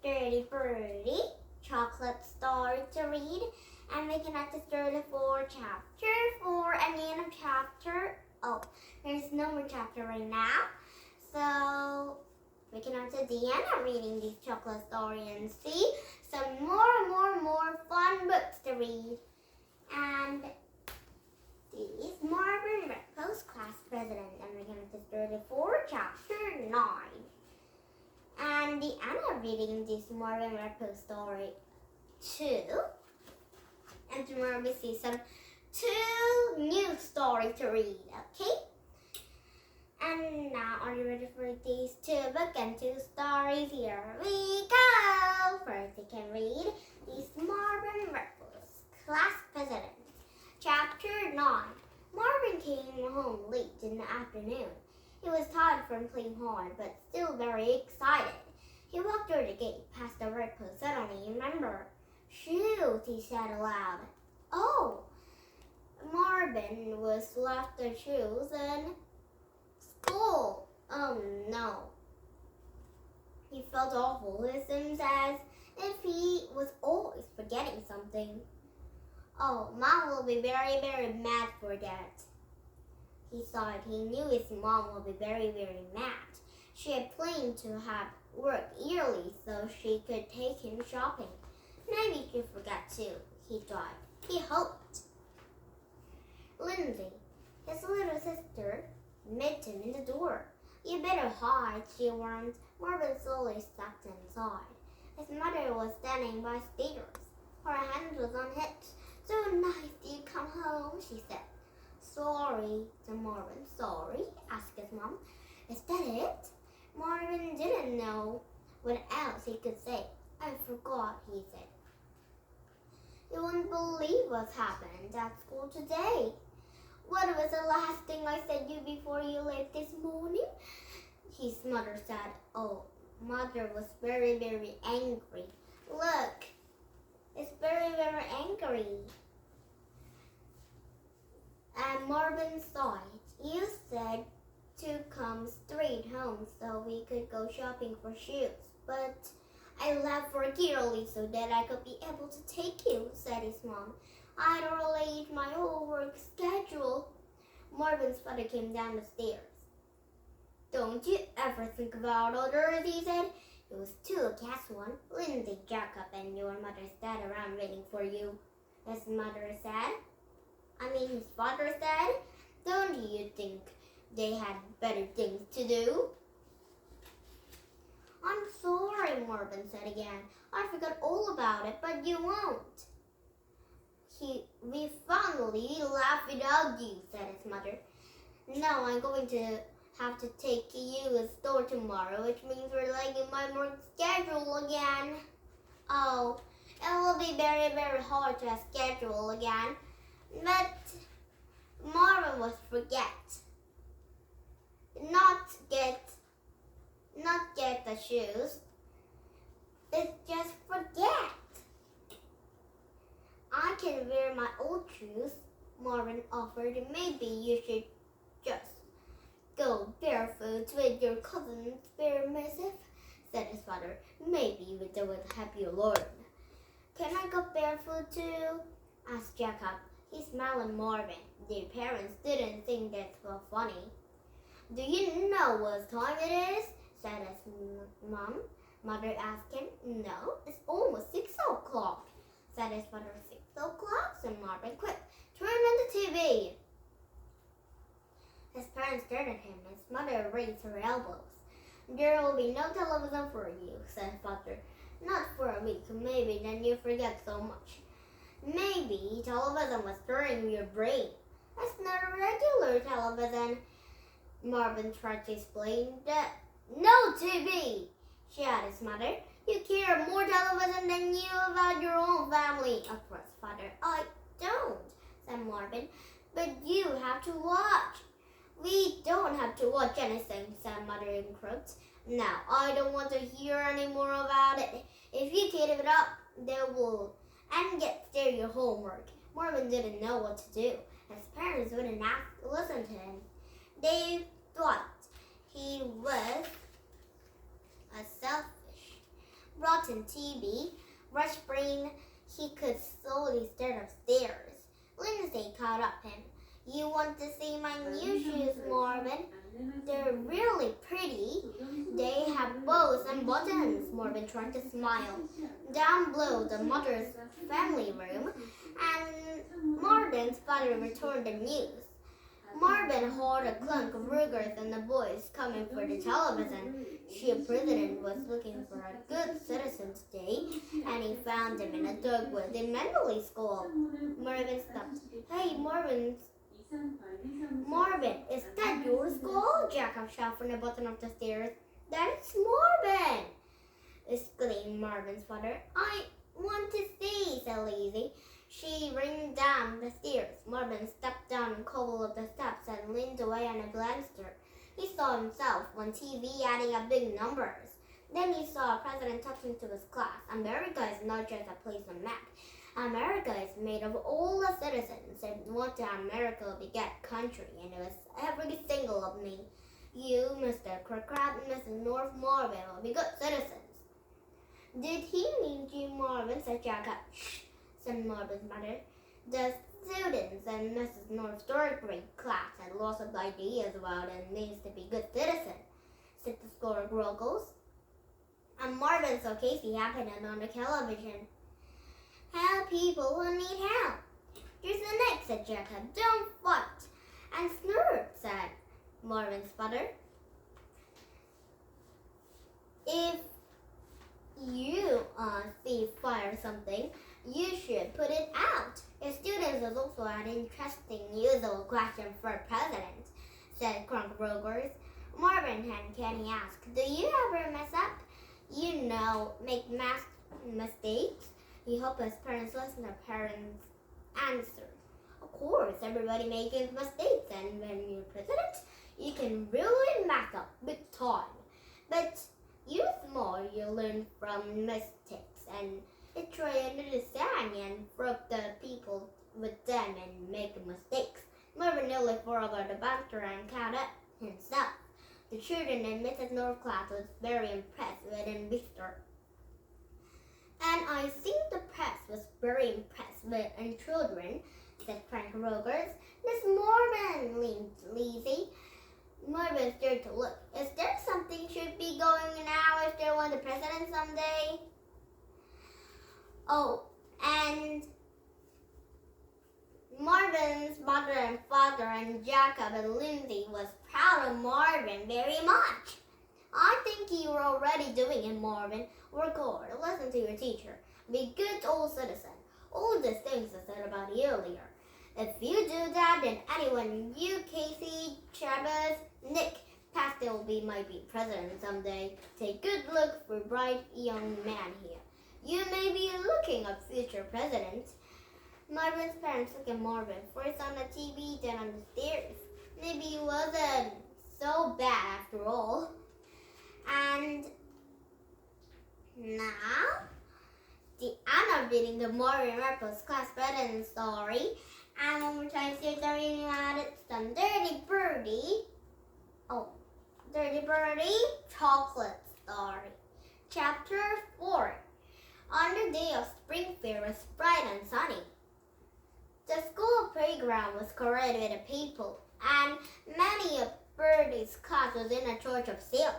Dirty Bertie, chocolate story to read. And we can at the start of chapter 4 and the end of chapter. Oh, there's no more chapter right now. So we can at the end of reading these chocolate story and see some more fun books to read. And these Marvin Redpost Class president, and we're going to start of chapter 9. And the end of reading this Marvin Redpost story 2. And tomorrow we see some 2 new stories to read, okay? And now, are you ready for these 2 books and 2 stories? Here we go! First, you can read these Marvin Redpost Class President. Chapter 9. Marvin came home late in the afternoon. He was tired from playing hard, but still very excited. He walked through the gate, past the red post. Suddenly he remembered. Shoot, he said aloud. Oh, Marvin was left the shoes in school. Oh no. He felt awful. It seems as if he was always forgetting something. Oh, Mom will be very mad for that. He thought he knew his mom will be very mad. She had planned to have work early so she could take him shopping. Maybe she forgot too, he thought. He hoped. Lindsay, his little sister, met him in the door. You better hide, she warned. Marvin slowly stepped inside. His mother was standing by stairs. Her hand was unhitched. So nice you come home, she said. Sorry, said Marvin. Sorry, asked his mom. Is that it? Marvin didn't know what else he could say. I forgot, he said. You wouldn't believe what's happened at school today. What was the last thing I said to you before you left this morning? His mother said. Oh, Mother was very angry. Look, it's very angry. And Marvin saw it. You said to come straight home so we could go shopping for shoes. But I left work early so that I could be able to take you, said his mom. I'd arranged my whole work schedule. Marvin's father came down the stairs. Don't you ever think about others, he said. It was 2 against 1. Lindsay, Jacob, and your mother sat around waiting for you, his father said. Don't you think they had better things to do? I'm sorry, Marvin said again. I forgot all about it, but you won't. We finally left without you, said his mother. Now I'm going to have to take you to the store tomorrow, which means we're lagging my work schedule again. Oh, it will be very hard to schedule again. But Marvin was not get the shoes. It's just forget. I can wear my old shoes, Marvin offered. Maybe you should just go barefoot with your cousin's permissive, said his father. Maybe that would help you learn. Can I go barefoot too? Asked Jacob. He smiled at Marvin. Their parents didn't think that was funny. Do you know what time it is? Said his mother asked him. No, it's almost 6 o'clock, said his father. 6 o'clock, said Marvin. Quick, turn on the TV. His parents stared at him. His mother raised her elbows. There will be no television for you, said his father. Not for a week. Maybe then you forget so much. Maybe television was stirring your brain. That's not a regular television. Marvin tried to explain that. No TV, shouted his mother. You care more television than you about your own family, upset his father. I don't, said Marvin, but you have to watch. We don't have to watch anything, said Mother in quotes. Now, I don't want to hear any more about it. If you keep it up, they will and get to your homework. Marvin didn't know what to do. His parents wouldn't listen to him. They thought he was a selfish rotten TV, rush brain. He could slowly stare upstairs. Lindsay caught up him. You want to see my new shoes, Marvin? They're really pretty. They have bows and buttons, Marvin tried to smile. Down below the mother's family room, and Marvin's father returned the news. Marvin heard a clunk of Rugers and the boys coming for the television. The president was looking for a good citizen today, and he found him in a dogwood in Mendeley School. Marvin stopped. Hey, Marvin, is that your school? Jacob shouted from the bottom of the stairs. That's Marvin! Exclaimed Marvin's father. I want to see, said Lizzie. She ran down the stairs. Marvin stepped down a couple of the steps and leaned away on a banister. He saw himself on TV adding up big numbers. Then he saw a president talking to his class. America is not just a place on a map. America is made of all the citizens, and what America beget country, and it was every single of me. You, Mr. Crab, and Mrs. North Marvin will be good citizens. Did he mean you, Marvin? Said Jacob. Shh, said Marvin's mother. The students and Mrs. North's third grade class had lots of ideas about what it means to be good citizens, said the school Ruggles. And Marvin saw Casey happening on the television. Help people who need help. Here's the next, said Jacob. Don't fight. And snort, said Marvin's father. If you see fire or something, you should put it out. The students was also an interesting useful question for president, said Crunk Rogers. Marvin and Kenny asked, do you ever mess up? You know, make mistakes? He hoped his parents listened to parents' answers. Of course, everybody makes mistakes, and when you're president, you can really mess up big time. But you're small, you learn from mistakes, and you try to understand and broke the people with them and make mistakes. Marvin nearly fell over the banister and caught up himself. The children in Mrs. North class was very impressed with him, Mr. And I think the press was very impressed with the children, said Frank Rogers. Miss Marvin, leaned Lizzie. Marvin started to look. Is there something should be going now if they want the president someday? Oh, and Marvin's mother and father and Jacob and Lindsay was proud of Marvin very much. I think you are already doing it, Marvin. Work hard, listen to your teacher, be a good old citizen. All these things I said about you earlier. If you do that, then anyone, you, Casey, Chavez, Nick, Pastel might be president someday. Take good look for bright young man here. You may be looking at future presidents. Marvin's parents looked at Marvin, first on the TV, then on the stairs. Maybe he wasn't so bad after all. And now, the end of reading the Marvin Redpost Class president story. And one more time, see if they're reading about it. Some Dirty Bertie. Oh, Dirty Bertie Chocolate Story. Chapter 4. On the day of spring fair was bright and sunny. The school playground was crowded with people, and many of Bertie's class was in a church of sales.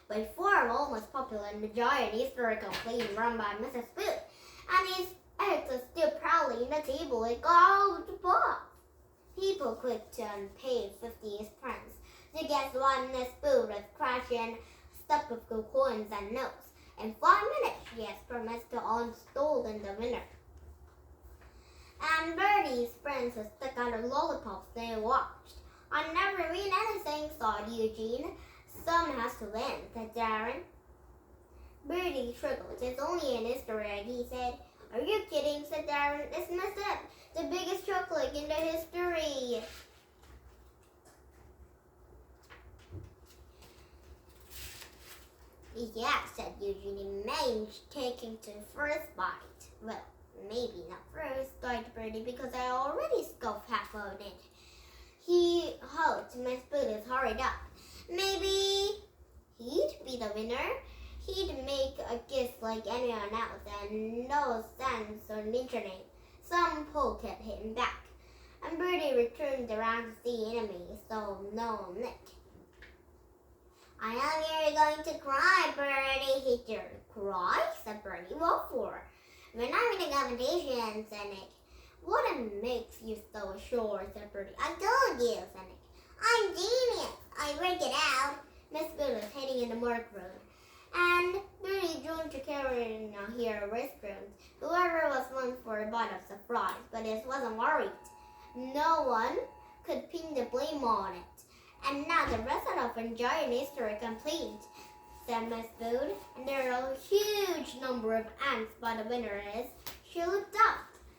But four almost popular and the giant historical plane run by Mrs. Booth, and his eggs are still proudly in the table it got out of the box. People clicked and paid 50 francs to guess what Miss Booth was crashing, stuck with gold coins and notes. In 5 minutes, she has promised to uninstall in the winner. And Bertie's friends were stuck out of lollipops they watched. I never read anything, thought Eugene. Someone has to win, said Darren. Bertie struggled. It's only an Easter egg, he said. Are you kidding, said Darren. It's messed up. The biggest chocolate in the history. Yeah, said Eugene. It means taking to first bite. Well, maybe not first, thought Bertie, because I already scoffed half of it. He hoped Miss Booth hurried up. Maybe he'd be the winner. He'd make a guess like anyone else and no sense on the internet. Some pull kept hitting back, and Bertie returned around to see enemy, so no Nick. I know you're going to cry, Bertie. He turned. Cry? Said Bertie. What for? When I'm in a competition, said Nick. What makes you so sure, said Bertie. I told you, said Nick. I'm genius. I work it out. Miss Boo was heading in the workroom, and Bertie drew to carrying her restrooms. Whoever was one for a bite of surprise, but he wasn't worried. No one could pin the blame on it. And now the rest of the enjoying history complete, said Miss Boo, and there are a huge number of ants, but the winner is, she looked up.